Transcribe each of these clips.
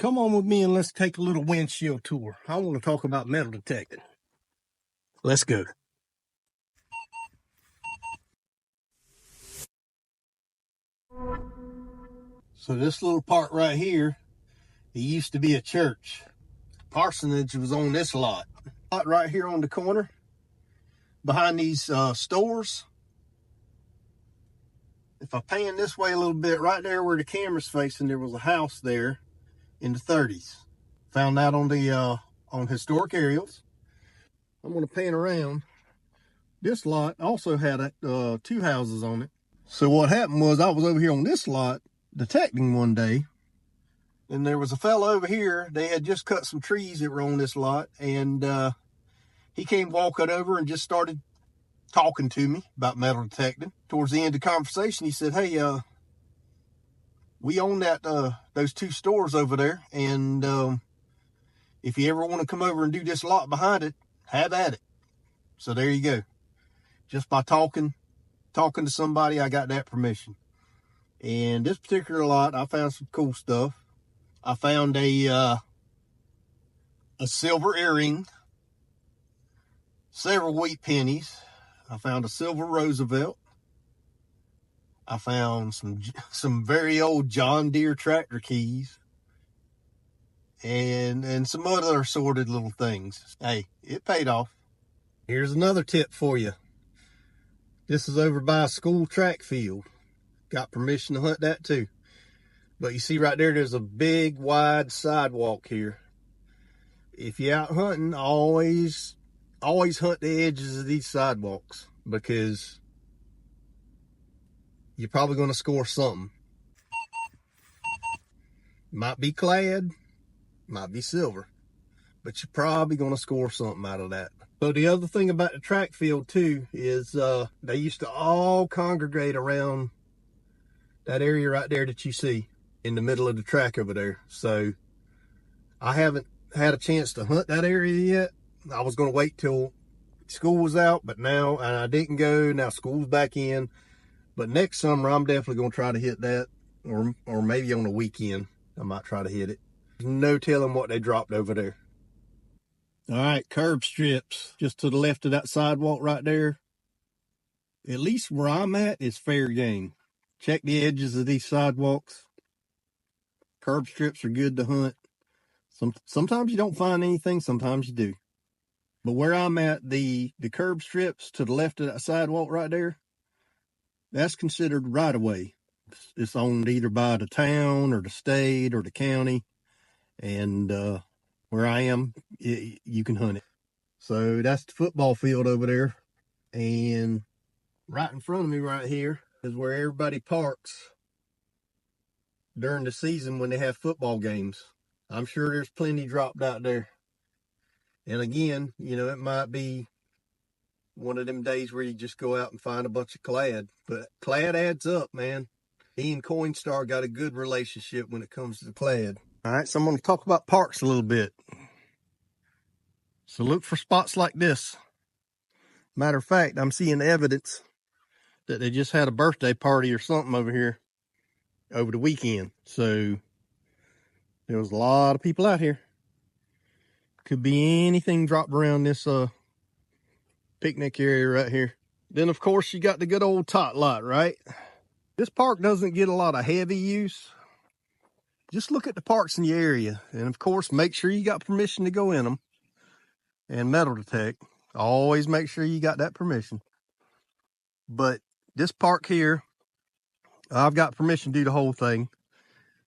Come on with me and let's take a little windshield tour. I want to talk about metal detecting. Let's go. So this little part right here, it used to be a church. Parsonage was on this lot. Lot right here on the corner, behind these stores. If I pan this way a little bit, right there where the camera's facing, there was a house there in the 30s. Found that on the on historic aerials. I'm going to pan around. This lot also had two houses on it. So what happened was I was over here on this lot detecting one day, and there was a fellow over here. They had just cut some trees that were on this lot, and he came walking over and just started talking to me about metal detecting. Towards the end of the conversation, he said, "Hey, we own that those two stores over there, and if you ever want to come over and do this lot behind it, have at it." So there you go. Just by talking to somebody, I got that permission. And this particular lot, I found some cool stuff. I found a silver earring, several wheat pennies. I found a silver Roosevelt. I found some very old John Deere tractor keys, and some other assorted little things. Hey, it paid off. Here's another tip for you. This is over by a school track field. Got permission to hunt that too. But you see right there, there's a big wide sidewalk here. If you're out hunting, always hunt the edges of these sidewalks, because you're probably going to score something. Might be clad, might be silver, but you're probably going to score something out of that. So the other thing about the track field too is they used to all congregate around that area right there that you see in the middle of the track over there. So I haven't had a chance to hunt that area yet. I was going to wait till school was out, but now, and I didn't go. Now school's back in. But next summer, I'm definitely going to try to hit that, or maybe on the weekend, I might try to hit it. There's no telling what they dropped over there. All right, curb strips just to the left of that sidewalk right there. At least where I'm at is fair game. Check the edges of these sidewalks. Curb strips are good to hunt. Sometimes you don't find anything, sometimes you do. But where I'm at, the curb strips to the left of that sidewalk right there, that's considered right of way. It's owned either by the town or the state or the county. And where I am, you can hunt it. So that's the football field over there. And right in front of me right here is where everybody parks during the season when they have football games. I'm sure there's plenty dropped out there. And again, you know, it might be one of them days where you just go out and find a bunch of clad. But clad adds up, man. Me and Coinstar got a good relationship when it comes to the clad. All right, so I'm going to talk about parks a little bit. So look for spots like this. Matter of fact, I'm seeing evidence that they just had a birthday party or something over here over the weekend. So there was a lot of people out here. Could be anything dropped around this picnic area right here. Then, of course, you got the good old tot lot, right? This park doesn't get a lot of heavy use. Just look at the parks in your area. And, of course, make sure you got permission to go in them. And metal detect. Always make sure you got that permission. But this park here, I've got permission to do the whole thing.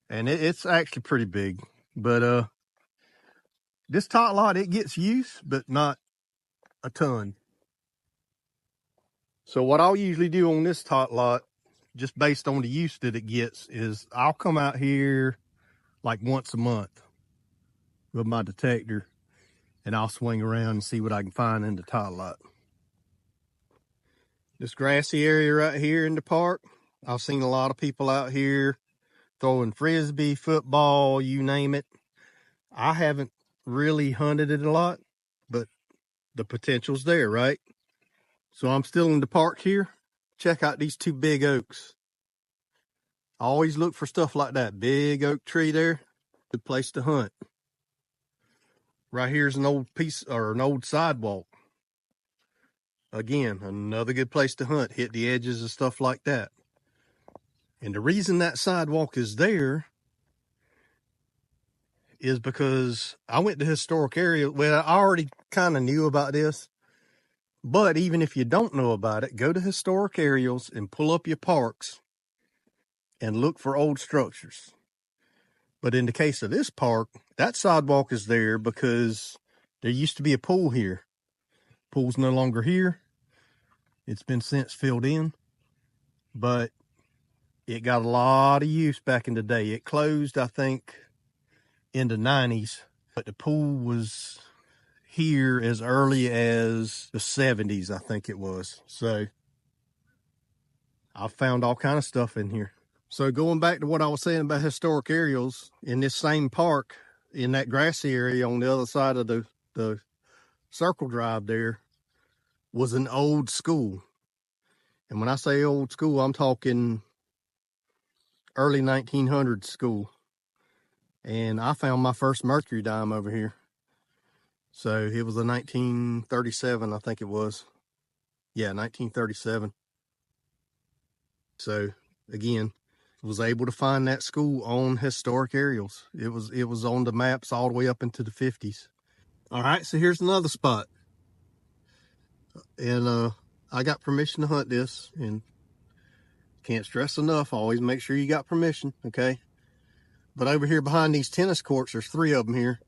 And it's actually pretty big. But this tot lot, it gets use, but not a ton. So what I'll usually do on this tot lot, just based on the use that it gets, is I'll come out here like once a month with my detector, and I'll swing around and see what I can find in the tot lot. This grassy area right here in the park, I've seen a lot of people out here throwing frisbee, football, you name it. I haven't really hunted it a lot, but the potential's there, right? So I'm still in the park here. Check out these two big oaks. I always look for stuff like that. Big oak tree there. Good place to hunt. Right here's an old piece, or an old sidewalk. Again, another good place to hunt, hit the edges and stuff like that. And the reason that sidewalk is there is because I went to historic area. Well, I already kind of knew about this, but even if you don't know about it, go to historic areas and pull up your parks and look for old structures. But in the case of this park, that sidewalk is there because there used to be a pool here. Pool's no longer here. It's been since filled in, but it got a lot of use back in the day. It closed, I think, in the 90s, but the pool was here as early as the 70s, I think it was. So I found all kind of stuff in here. So going back to what I was saying about historic areas, in this same park, in that grassy area on the other side of the circle drive there, was an old school. And when I say old school, I'm talking early 1900s school. And I found my first mercury dime over here. So it was a 1937, I think it was. Yeah, 1937. So again, was able to find that school on historic areas. It was on the maps all the way up into the 50s. All right, so here's another spot. And I got permission to hunt this, and can't stress enough, always make sure you got permission, okay? But over here behind these tennis courts, there's 3 of them here,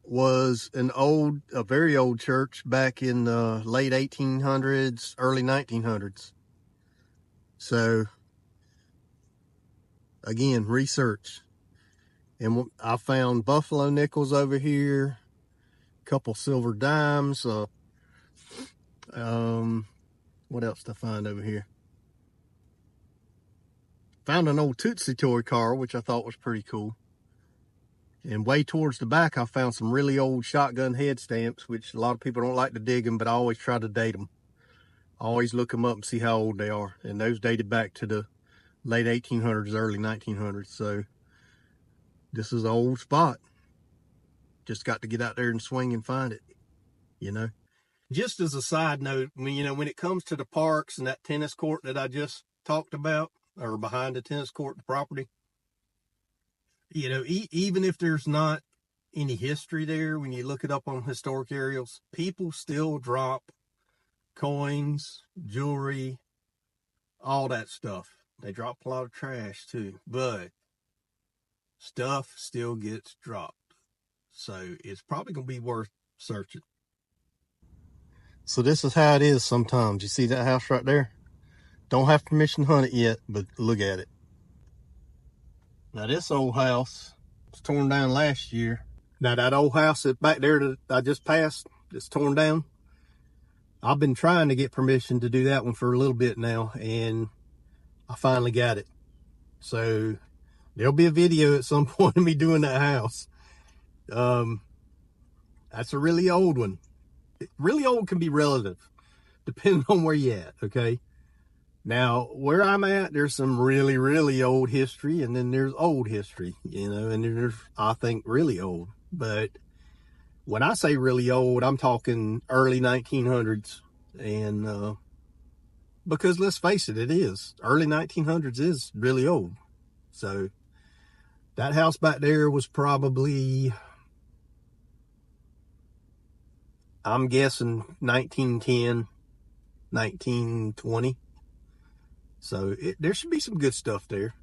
was a very old church back in the late 1800s, early 1900s. So again, research. And I found buffalo nickels over here, a couple silver dimes. What else did I find over here? Found an old Tootsie Toy car, which I thought was pretty cool. And way towards the back, I found some really old shotgun head stamps, which a lot of people don't like to dig them, but I always try to date them. I always look them up and see how old they are. And those dated back to the late 1800s, early 1900s. So this is an old spot. Just got to get out there and swing and find it, you know. Just as a side note, when it comes to the parks and that tennis court that I just talked about, or behind the tennis court property, even if there's not any history there, when you look it up on historic areas, people still drop coins, jewelry, all that stuff. They drop a lot of trash too, but stuff still gets dropped. So it's probably going to be worth searching. So this is how it is sometimes. You see that house right there? Don't have permission to hunt it yet, but look at it. Now this old house was torn down last year. Now that old house that back there that I just passed, it's torn down. I've been trying to get permission to do that one for a little bit now, and I finally got it. So there'll be a video at some point of me doing that house. That's a really old one. Really old can be relative, depending on where you're at, okay? Now, where I'm at, there's some really, really old history, and then there's old history, and then there's, I think, really old. But when I say really old, I'm talking early 1900s, and because let's face it, it is. Early 1900s is really old. So that house back there was probably, I'm guessing 1910, 1920. So there should be some good stuff there.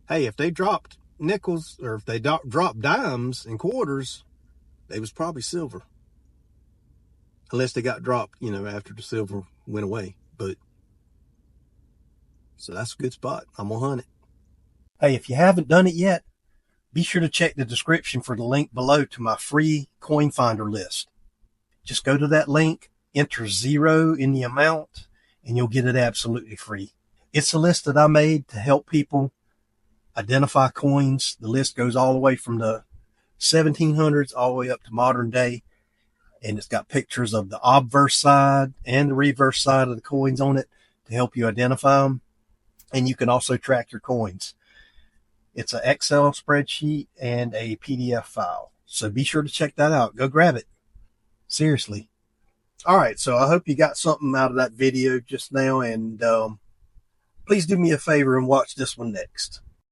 Hey, if they dropped nickels, or if they dropped dimes and quarters, they was probably silver. Unless they got dropped, after the silver went away. But so that's a good spot. I'm gonna hunt it. Hey, if you haven't done it yet, be sure to check the description for the link below to my free coin finder list. Just go to that link, enter 0 in the amount, and you'll get it absolutely free. It's a list that I made to help people identify coins. The list goes all the way from the 1700s all the way up to modern day. And it's got pictures of the obverse side and the reverse side of the coins on it to help you identify them. And you can also track your coins. It's an Excel spreadsheet and a PDF file. So be sure to check that out. Go grab it. Seriously. All right, so I hope you got something out of that video just now, and please do me a favor and watch this one next.